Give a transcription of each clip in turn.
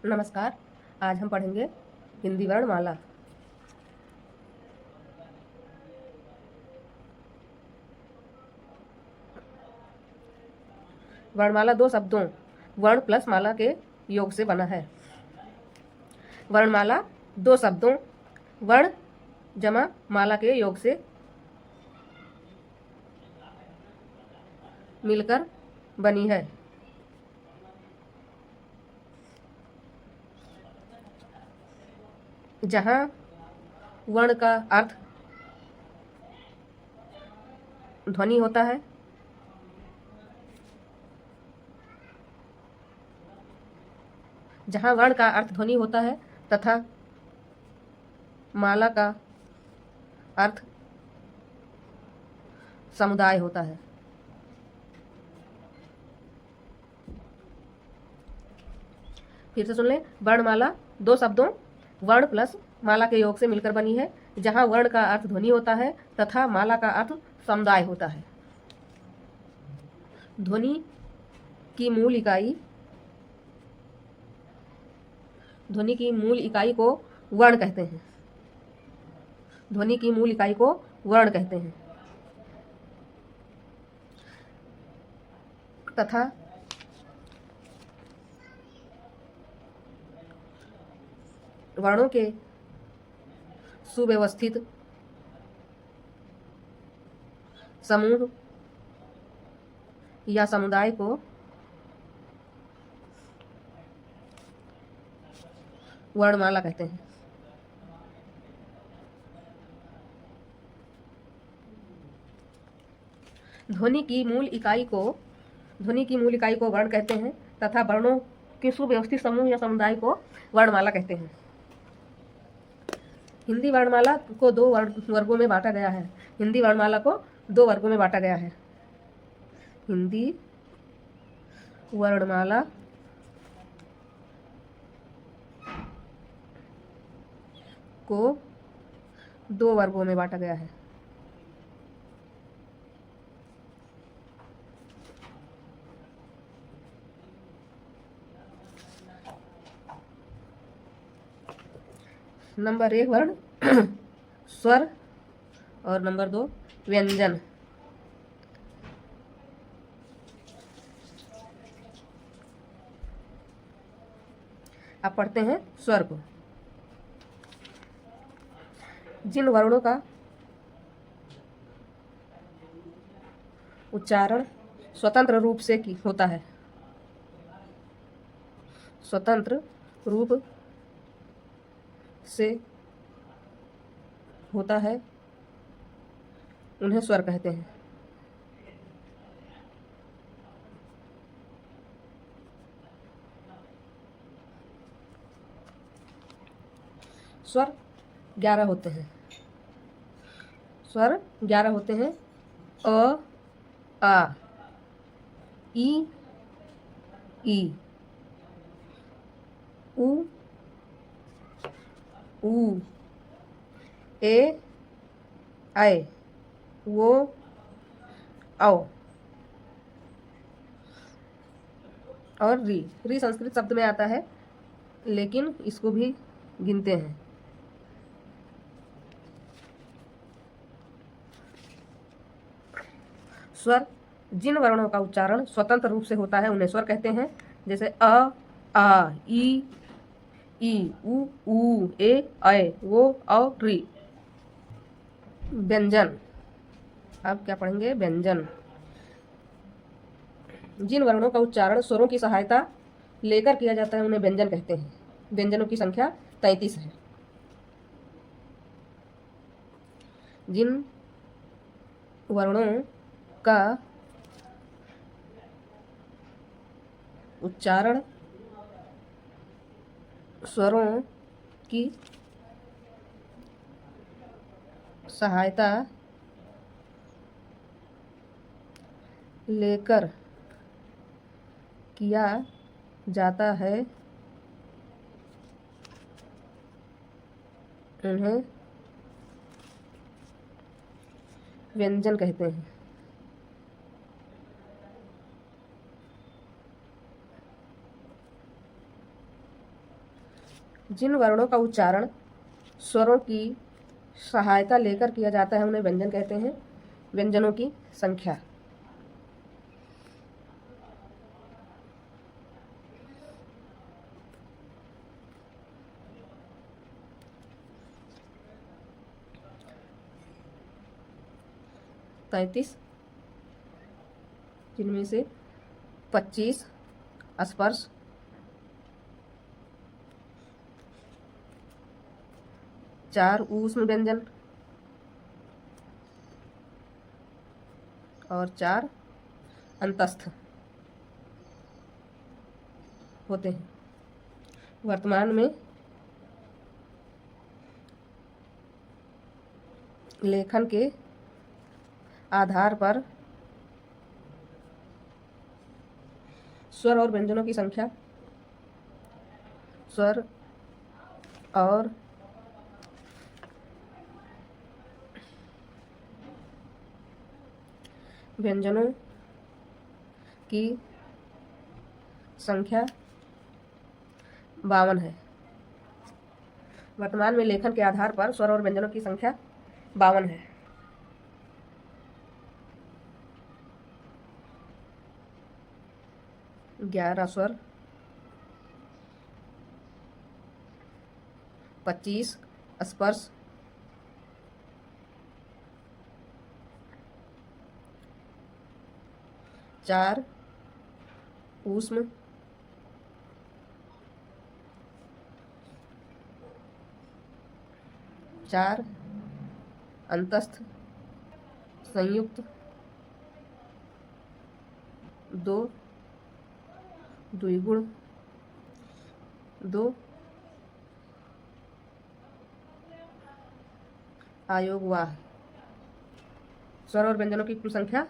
नमस्कार। आज हम पढ़ेंगे हिंदी वर्णमाला। वर्णमाला दो शब्दों वर्ण प्लस माला के योग से बना है। वर्णमाला दो शब्दों वर्ण जमा माला के योग से मिलकर बनी है। जहाँ वर्ण का अर्थ ध्वनि होता है, जहाँ वर्ण का अर्थ ध्वनि होता है तथा माला का अर्थ समुदाय होता है। फिर से सुन लें। वर्णमाला दो शब्दों वर्ण प्लस माला के योग से मिलकर बनी है, जहाँ वर्ण का अर्थ ध्वनि होता है तथा माला का अर्थ समुदाय होता है। ध्वनि की मूल इकाई को वर्ण कहते हैं। ध्वनि की मूल इकाई को वर्ण कहते हैं तथा वर्णों के सुव्यवस्थित समूह या समुदाय को वर्णमाला कहते हैं। ध्वनि की मूल इकाई को वर्ण कहते हैं तथा वर्णों के सुव्यवस्थित समूह या समुदाय को वर्णमाला कहते हैं। हिंदी वर्णमाला को दो वर्गों में बांटा गया है। हिंदी वर्णमाला को दो वर्गों में बांटा गया है। हिंदी वर्णमाला को दो वर्गों में बांटा गया है। नंबर 1 वर्ण स्वर और नंबर 2 व्यंजन। अब पढ़ते हैं स्वर को। जिन वर्णों का उच्चारण स्वतंत्र रूप से होता है, स्वतंत्र रूप से होता है, उन्हें स्वर कहते हैं। स्वर 11 होते हैं। स्वर 11 होते हैं। अ, आ, ई, उ, ए, ऐ, वो, औ और री। री संस्कृत शब्द में आता है, लेकिन इसको भी गिनते हैं। स्वर जिन वर्णों का उच्चारण स्वतंत्र रूप से होता है, उन्हें स्वर कहते हैं। जैसे अ, आ, ई, उ, ए, ऐ, वो, औ, री। व्यंजन। अब क्या पढ़ेंगे? व्यंजन। जिन वर्णों का उच्चारण स्वरों की सहायता लेकर किया जाता है, उन्हें व्यंजन कहते हैं। व्यंजनों की संख्या 33 है। जिन वर्णों का उच्चारण स्वरों की सहायता लेकर किया जाता है, उन्हें व्यंजन कहते हैं। जिन वर्णों का उच्चारण स्वरों की सहायता लेकर किया जाता है उन्हें व्यंजन कहते हैं। व्यंजनों की संख्या। तैंतीस, जिनमें से 25 स्पर्श, 4 ऊष्म व्यंजन और 4 अंतस्थ होते हैं। वर्तमान में लेखन के आधार पर स्वर और व्यंजनों की संख्या, स्वर और व्यंजनों की संख्या 52 है। वर्तमान में लेखन के आधार पर स्वर और व्यंजनों की संख्या 52 है। ग्यारह स्वर, 25 स्पर्श, 4 ऊष्म, 4 अंतस्थ संयुक्त, 2 द्विगुण, 2 आयोगवाह। स्वर और व्यंजनों की कुल संख्या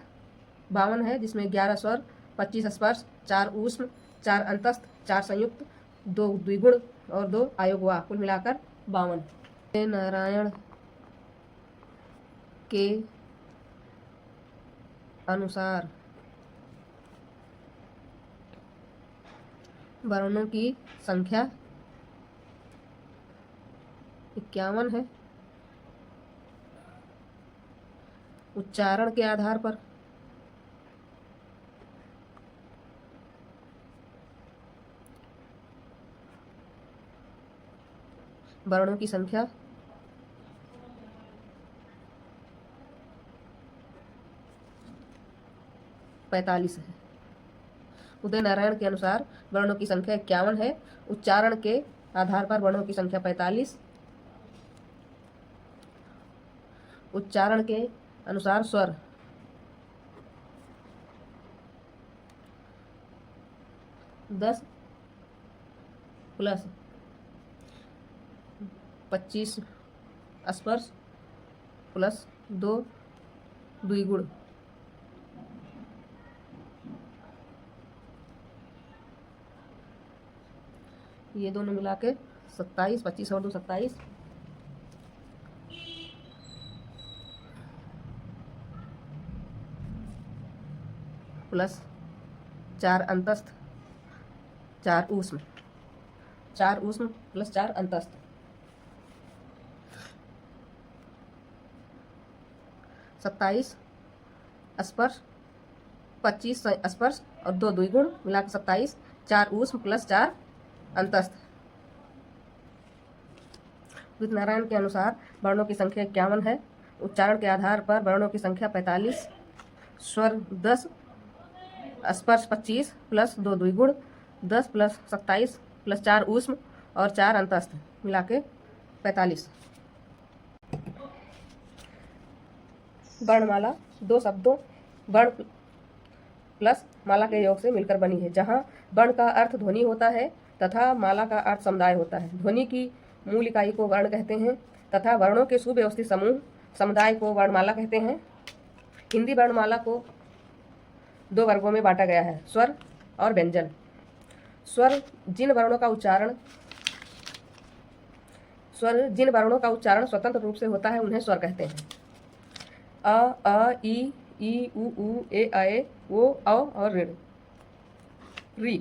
52 है, जिसमें 11 स्वर, 25 स्पर्श, 4 ऊष्म, 4 अंतस्थ, 4 संयुक्त, 2 द्विगुण और 2 आयोगवाह, कुल मिलाकर 52। नारायण के अनुसार वर्णों की संख्या 51 है। उच्चारण के आधार पर वर्णों की संख्या 45 है। उदय नारायण के अनुसार वर्णों की संख्या 51 है। उच्चारण के आधार पर वर्णों की संख्या 45। उच्चारण के अनुसार स्वर 10 प्लस 25 स्पर्श प्लस 2 द्विगुण, ये दोनों मिला के 27, 25 और 2 27, प्लस 4 अंतस्थ, 4 ऊष्म, 4 ऊष्म प्लस 4 अंतस्थ, 27 स्पर्श, 25 स्पर्श और 2 द्विगुण मिलाकर 27, 4 ऊष्म प्लस 4 अंतस्थ। उदित नारायण के अनुसार वर्णों की संख्या 51 है। उच्चारण के आधार पर वर्णों की संख्या 45, स्वर 10, स्पर्श 25 प्लस 2 द्विगुण, 10 प्लस 27 प्लस 4 ऊष्म और 4 अंतस्थ मिला के 45। वर्णमाला 2 शब्दों वर्ण प्लस माला के योग से मिलकर बनी है, जहाँ वर्ण का अर्थ ध्वनि होता है तथा माला का अर्थ समुदाय होता है। ध्वनि की मूल इकाई को वर्ण कहते हैं तथा वर्णों के सुव्यवस्थित समूह समुदाय को वर्णमाला कहते हैं। हिंदी वर्णमाला को 2 वर्गों में बांटा गया है, स्वर और व्यंजन। स्वर जिन वर्णों का उच्चारण स्वतंत्र रूप से होता है उन्हें स्वर कहते हैं। अ, ई, उ, ए, ओ, औ और ऋ।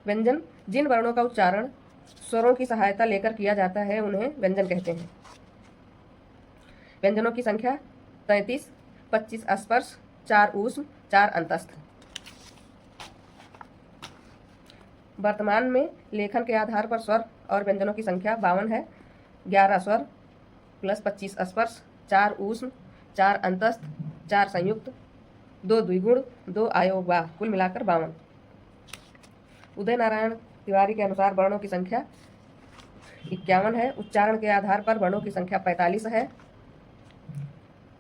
व्यंजन जिन वर्णों का उच्चारण स्वरों की सहायता लेकर किया जाता है उन्हें व्यंजन कहते हैं। व्यंजनों की संख्या 33, 25 स्पर्श, 4 ऊष्म, 4 अंतस्थ। वर्तमान में लेखन के आधार पर स्वर और व्यंजनों की संख्या 52 है। 11 स्वर प्लस 25 स्पर्श, 4 ऊष्म, 4 अंतस्थ, 4 संयुक्त, 2 द्विगुण, 2 अयोगवाह, कुल मिलाकर 52। उदय नारायण तिवारी के अनुसार वर्णों की संख्या 51 है। उच्चारण के आधार पर वर्णों की संख्या 45 है।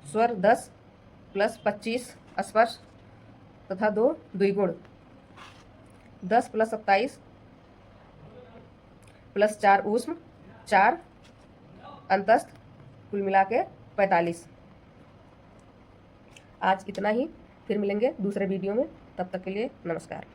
स्वर 10 प्लस 25 स्पर्श तथा 2 द्विगुण, 10 प्लस 27 प्लस 4 ऊष्म, 4 अंतस्थ, कुल मिला के 45। आज इतना ही, फिर मिलेंगे दूसरे वीडियो में। तब तक के लिए नमस्कार।